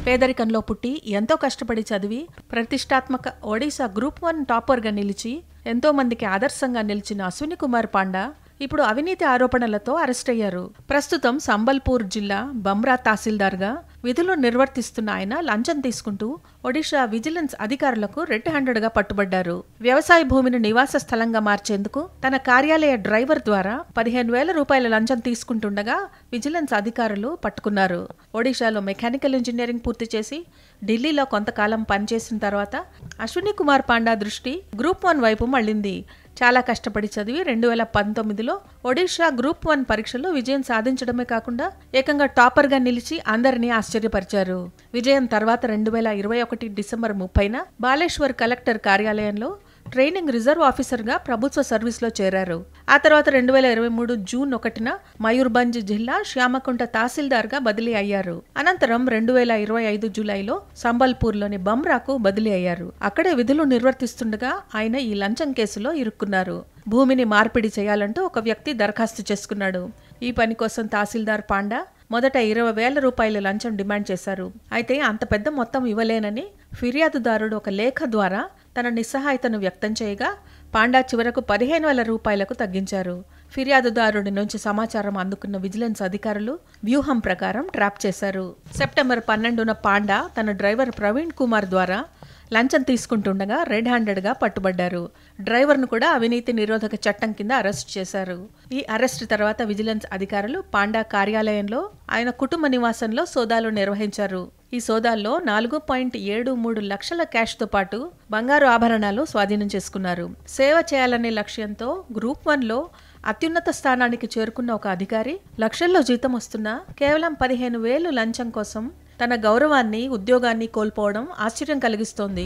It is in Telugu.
పేదరికంలో పుట్టి ఎంతో కష్టపడి చదివి ప్రతిష్టాత్మక ఒడిశా గ్రూప్ 1 టాపర్గా నిలిచి ఎంతో మందికి ఆదర్శంగా నిలిచిన అశ్విని కుమార్ పాండా ఇప్పుడు అవినీతి ఆరోపణలతో అరెస్ట్ అయ్యారు. ప్రస్తుతం సంబల్పూర్ జిల్లా బమ్రా తహసీల్దార్గా విధులు నిర్వర్తిస్తున్న ఆయన లంచం తీసుకుంటూ ఒడిషా విజిలెన్స్ అధికారులకు రెడ్ హ్యాండెడ్గా పట్టుబడ్డారు. వ్యవసాయ భూమిని నివాస స్థలంగా మార్చేందుకు తన కార్యాలయ డ్రైవర్ ద్వారా 15,000 రూపాయల లంచం తీసుకుంటుండగా విజిలెన్స్ అధికారులు పట్టుకున్నారు. ఒడిషాలో మెకానికల్ ఇంజనీరింగ్ పూర్తి చేసి ఢిల్లీలో కొంతకాలం పనిచేసిన తర్వాత అశ్విని కుమార్ పాండా దృష్టి గ్రూప్ 1 వైపు మళ్లింది. చాలా కష్టపడి చదివి 2019లో ఒడిషా గ్రూప్ 1 పరీక్షలో విజయం సాధించడమే కాకుండా ఏకంగా టాపర్గా నిలిచి అందరినీ ఆశ్చర్యపరిచారు. విజయం తర్వాత 2021 డిసెంబర్ 30న బాలేశ్వర్ కలెక్టర్ కార్యాలయంలో ట్రైనింగ్ రిజర్వ్ ఆఫీసర్గా ప్రభుత్వ సర్వీస్లో చేరారు. ఆ తర్వాత 2023 జూన్ 1న మయూర్భంజ్ జిల్లా శ్యామకుంట తహసీల్దార్గా బదిలీ అయ్యారు. అనంతరం 2025 జూలైలో సంబల్పూర్లోని బమ్రాకు బదిలీ అయ్యారు. అక్కడే విధులు నిర్వర్తిస్తుండగా ఆయన ఈ లంచం కేసులో ఇరుక్కున్నారు. భూమిని మార్పిడి చేయాలంటూ ఒక వ్యక్తి దరఖాస్తు చేసుకున్నాడు. ఈ పని కోసం తహసీల్దార్ పాండా మొదట 20,000 రూపాయల లంచం డిమాండ్ చేశారు. అయితే అంత పెద్ద మొత్తం ఇవ్వలేనని ఫిర్యాదుదారుడు ఒక లేఖ ద్వారా తన నిస్సహాయతను వ్యక్తం చేయగా పాండా చివరకు 15,000 రూపాయలకు తగ్గించారు. ఫిర్యాదుదారుడి నుంచి సమాచారం అందుకున్న విజిలెన్స్ అధికారులు వ్యూహం ప్రకారం ట్రాప్ చేశారు. సెప్టెంబర్ 12న పాండా తన డ్రైవర్ ప్రవీణ్ కుమార్ ద్వారా లంచం తీసుకుంటుండగా రెడ్ హ్యాండెడ్గా పట్టుబడ్డారు. డ్రైవర్ను కూడా అవినీతి నిరోధక చట్టం కింద అరెస్ట్ చేశారు. ఈ అరెస్ట్ తర్వాత విజిలెన్స్ అధికారులు పాండా కార్యాలయంలో ఆయన కుటుంబ నివాసంలో సోదాలు నిర్వహించారు. ఈ సోదాల్లో 4.73 లక్షల క్యాష్తో పాటు బంగారు ఆభరణాలు స్వాధీనం చేసుకున్నారు. సేవ చేయాలనే లక్ష్యంతో గ్రూప్ 1లో అత్యున్నత స్థానానికి చేరుకున్న ఒక అధికారి లక్షల్లో జీతం వస్తున్నా కేవలం 15,000 లంచం కోసం తన గౌరవాన్ని, ఉద్యోగాన్ని కోల్పోవడం ఆశ్చర్యం కలిగిస్తోంది.